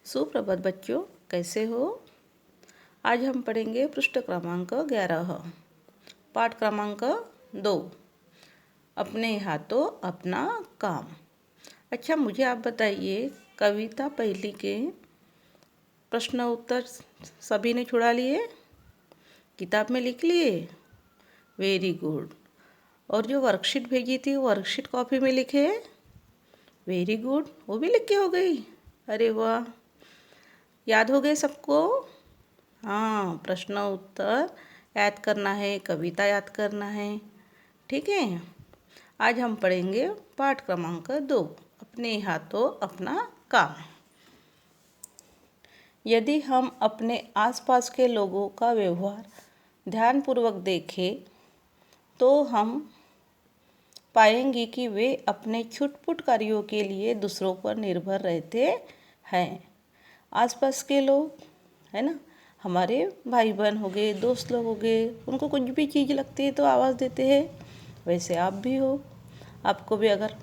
सुप्रभात बच्चों, कैसे हो। आज हम पढ़ेंगे पृष्ठ क्रमांक 11, पाठ क्रमांक 2, अपने हाथों अपना काम। अच्छा, मुझे आप बताइए, कविता पहली के प्रश्न उत्तर सभी ने छुड़ा लिए, किताब में लिख लिए। Very good. और जो वर्कशीट भेजी थी वो वर्कशीट कॉपी में लिखे। वेरी गुड, वो भी लिख के हो गई। अरे वाह, याद हो गए सबको। हाँ, प्रश्न उत्तर याद करना है, कविता याद करना है, ठीक है। आज हम पढ़ेंगे पाठ क्रमांक 2, अपने हाथों अपना काम। यदि हम अपने आसपास के लोगों का व्यवहार ध्यानपूर्वक देखें तो हम पाएंगे कि वे अपने छुटपुट कार्यों के लिए दूसरों पर निर्भर रहते हैं। आसपास के लोग, है ना, हमारे भाई बहन हो गए, दोस्त लोग हो गए, उनको कुछ भी चीज़ लगती है तो आवाज़ देते हैं। वैसे आप भी हो, आपको भी अगर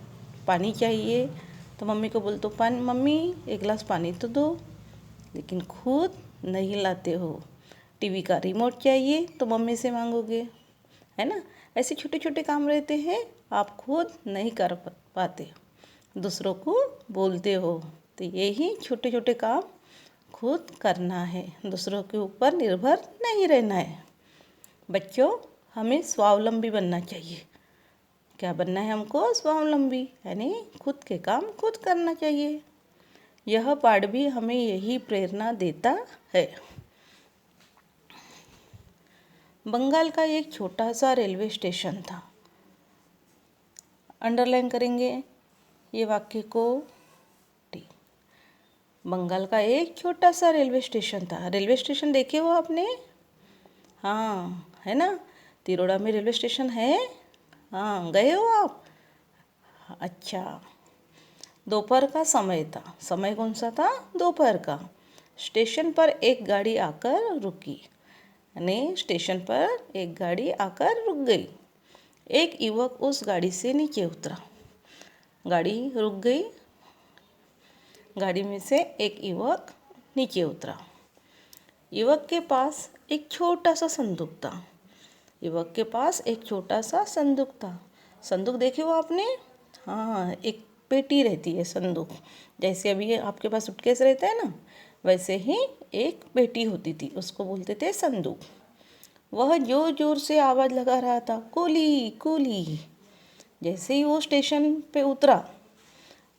पानी चाहिए तो मम्मी को बोलते हो, पानी मम्मी एक गिलास पानी तो दो, लेकिन खुद नहीं लाते हो। टीवी का रिमोट चाहिए तो मम्मी से मांगोगे, है ना। ऐसे छोटे छोटे काम रहते हैं, आप खुद नहीं कर पाते, दूसरों को बोलते हो। तो यही छोटे छोटे काम खुद करना है, दूसरों के ऊपर निर्भर नहीं रहना है। बच्चों, हमें स्वावलंबी बनना चाहिए। क्या बनना है हमको? स्वावलंबी, यानी खुद के काम खुद करना चाहिए। यह पाठ भी हमें यही प्रेरणा देता है। बंगाल का एक छोटा सा रेलवे स्टेशन था। अंडरलाइन करेंगे ये वाक्य को। बंगाल का एक छोटा सा रेलवे स्टेशन था। रेलवे स्टेशन देखे हो आपने? हाँ, है ना, तिरोड़ा में रेलवे स्टेशन है। हाँ, गए हो आप? अच्छा, दोपहर का समय था। समय कौन सा था? दोपहर का। स्टेशन पर एक गाड़ी आकर रुकी, यानी स्टेशन पर एक गाड़ी आकर रुक गई। एक युवक उस गाड़ी से नीचे उतरा। गाड़ी रुक गई, गाड़ी में से एक युवक नीचे उतरा। युवक के पास एक छोटा सा संदूक था। युवक के पास एक छोटा सा संदूक था। संदूक देखे हो आपने? हाँ, एक पेटी रहती है संदूक, जैसे अभी आपके पास सूटकेस रहता है ना, वैसे ही एक पेटी होती थी, उसको बोलते थे संदूक। वह जोर जोर से आवाज़ लगा रहा था, कूली कूली। जैसे ही वो स्टेशन पे उतरा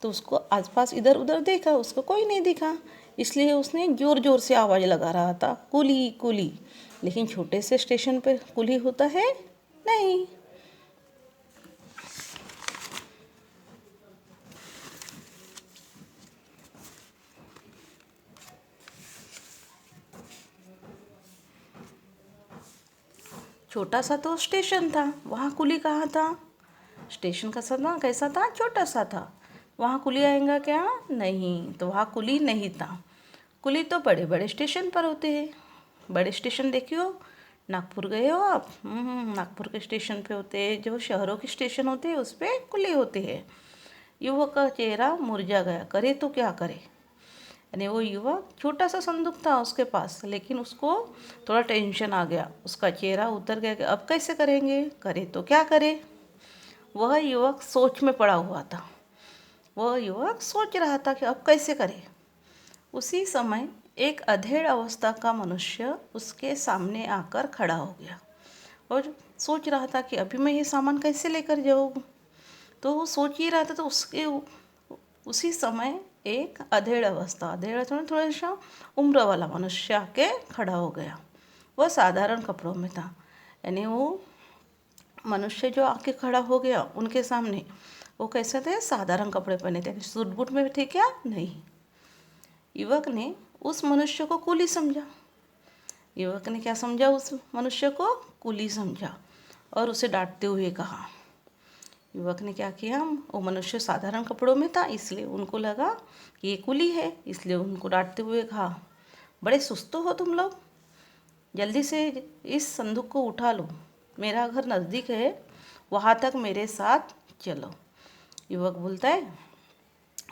तो उसको आसपास इधर उधर देखा, उसको कोई नहीं दिखा, इसलिए उसने ज़ोर ज़ोर से आवाज़ लगा रहा था, कुली कुली। लेकिन छोटे से स्टेशन पे कुली होता है नहीं। छोटा सा तो स्टेशन था, वहाँ कुली कहाँ था? स्टेशन का सना कैसा था? छोटा सा था। वहाँ कुली आएगा क्या? नहीं, तो वहाँ कुली नहीं था। कुली तो बड़े बड़े स्टेशन पर होते हैं। बड़े स्टेशन देखियो, नागपुर गए हो आप? नागपुर के स्टेशन पे होते हैं, जो शहरों के स्टेशन होते हैं उस पर कुली होते हैं। युवक का चेहरा मुरझा गया, करे तो क्या करे। यानी वो युवक, छोटा सा संदूक था उसके पास, लेकिन उसको थोड़ा टेंशन आ गया, उसका चेहरा उतर गया कि अब कैसे करेंगे, करे तो क्या करे। वह युवक सोच में पड़ा हुआ था। वह युवक सोच रहा था कि अब कैसे करे। उसी समय एक अधेड़ अवस्था का मनुष्य उसके सामने आकर खड़ा हो गया और सोच रहा था कि अभी मैं ये सामान कैसे लेकर जाऊँ। तो वो सोच ही रहा था, तो उसके उसी समय एक अधेड़ थोड़ा सा उम्र वाला मनुष्य आके खड़ा हो गया। वह साधारण कपड़ों में था, यानी वो मनुष्य जो आके खड़ा हो गया उनके सामने, वो कैसे थे? साधारण कपड़े पहने थे, सूट बूट में थे क्या? नहीं। युवक ने उस मनुष्य को कुली समझा। युवक ने क्या समझा? उस मनुष्य को कुली समझा और उसे डांटते हुए कहा। युवक ने क्या किया? वो मनुष्य साधारण कपड़ों में था, इसलिए उनको लगा कि ये कुली है, इसलिए उनको डांटते हुए कहा, बड़े सुस्त हो तुम लोग, जल्दी से इस संदूक को उठा लो, मेरा घर नज़दीक है, वहाँ तक मेरे साथ चलो। युवक बोलता है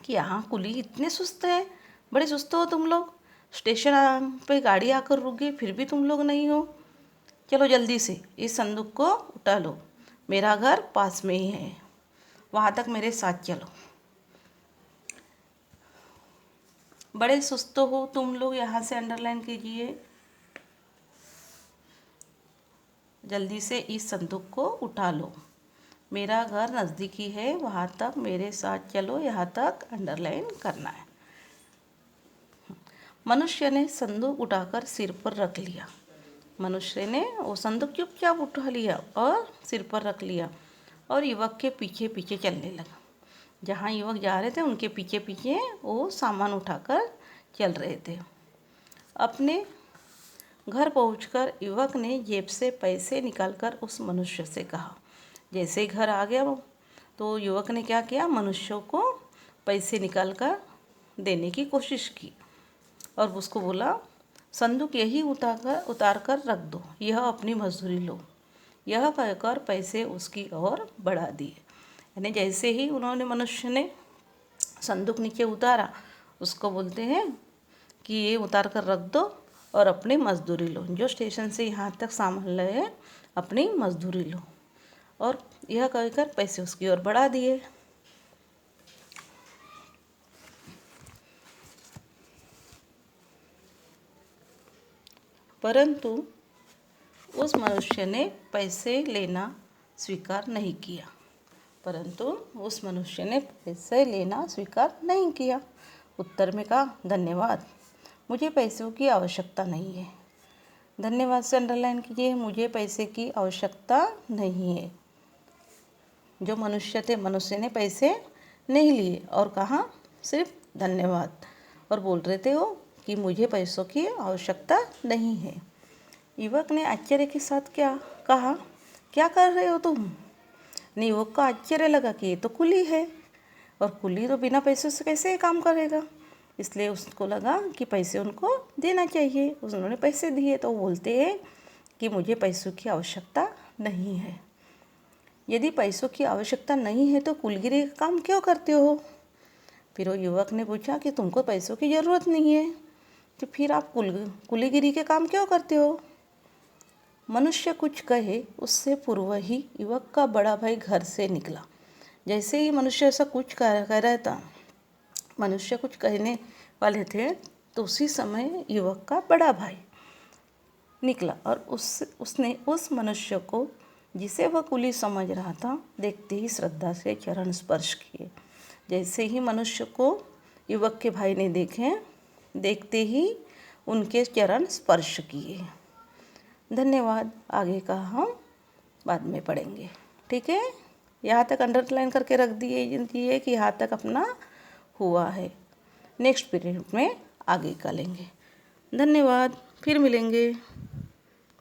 कि यहाँ कुली इतने सुस्त है, बड़े सुस्त हो तुम लोग। स्टेशन पे गाड़ी आकर रुक गई, फिर भी तुम लोग नहीं हो। चलो जल्दी से इस संदूक को उठा लो, मेरा घर पास में ही है, वहाँ तक मेरे साथ चलो। बड़े सुस्त हो तुम लोग, यहाँ से अंडरलाइन कीजिए। जल्दी से इस संदूक को उठा लो, मेरा घर नज़दीकी है, वहाँ तक मेरे साथ चलो, यहाँ तक अंडरलाइन करना है। मनुष्य ने संदूक उठाकर सिर पर रख लिया। मनुष्य ने वो संदूक चुपचाप उठा लिया और सिर पर रख लिया और युवक के पीछे पीछे चलने लगा। जहाँ युवक जा रहे थे उनके पीछे पीछे वो सामान उठाकर चल रहे थे। अपने घर पहुंचकर युवक ने जेब से पैसे निकालकर उस मनुष्य से कहा। जैसे ही घर आ गया वो, तो युवक ने क्या किया, मनुष्य को पैसे निकालकर देने की कोशिश की और उसको बोला, संदूक यही उतार कर रख दो, यह अपनी मजदूरी लो। यह कहकर पैसे उसकी ओर बढ़ा दिए। यानी जैसे ही उन्होंने मनुष्य ने संदूक नीचे उतारा, उसको बोलते हैं कि ये उतार कर रख दो और अपनी मजदूरी लो। जो स्टेशन से यहाँ तक सामान लाए अपनी मजदूरी लो। और यह कहकर पैसे उसकी ओर बढ़ा दिए। परंतु उस मनुष्य ने पैसे लेना स्वीकार नहीं किया। उत्तर में कहा, धन्यवाद, मुझे पैसों की आवश्यकता नहीं है। धन्यवाद से अंडरलाइन कीजिए, मुझे पैसे की आवश्यकता नहीं है। जो मनुष्य थे, मनुष्य ने पैसे नहीं लिए और कहा सिर्फ धन्यवाद, और बोल रहे थे वो कि मुझे पैसों की आवश्यकता नहीं है। युवक ने आश्चर्य के साथ क्या कहा, क्या कर रहे हो तुम? युवक को आश्चर्य लगा कि ये तो कुली है और कुली तो बिना पैसों से कैसे काम करेगा। इसलिए उसको लगा कि पैसे उनको देना चाहिए। उन्होंने पैसे दिए तो वो बोलते हैं कि मुझे पैसों की आवश्यकता नहीं है। यदि पैसों की आवश्यकता नहीं है तो कुलगिरी का काम क्यों करते हो? फिर वो युवक ने पूछा कि तुमको पैसों की ज़रूरत नहीं है तो फिर आप कुलीगिरी के काम क्यों करते हो? मनुष्य कुछ कहे उससे पूर्व ही युवक का बड़ा भाई घर से निकला। जैसे ही मनुष्य ऐसा कुछ कह रहा था, मनुष्य कुछ कहने वाले थे, तो उसी समय युवक का बड़ा भाई निकला और उसने उस मनुष्य को, जिसे वह कुली समझ रहा था, देखते ही श्रद्धा से चरण स्पर्श किए। जैसे ही मनुष्य को युवक के भाई ने देखते ही उनके चरण स्पर्श किए। धन्यवाद, आगे का हम बाद में पढ़ेंगे। ठीक है, यहाँ तक अंडरलाइन करके रख दिए कि यहाँ तक अपना हुआ है। नेक्स्ट पीरियड में आगे का लेंगे। धन्यवाद, फिर मिलेंगे।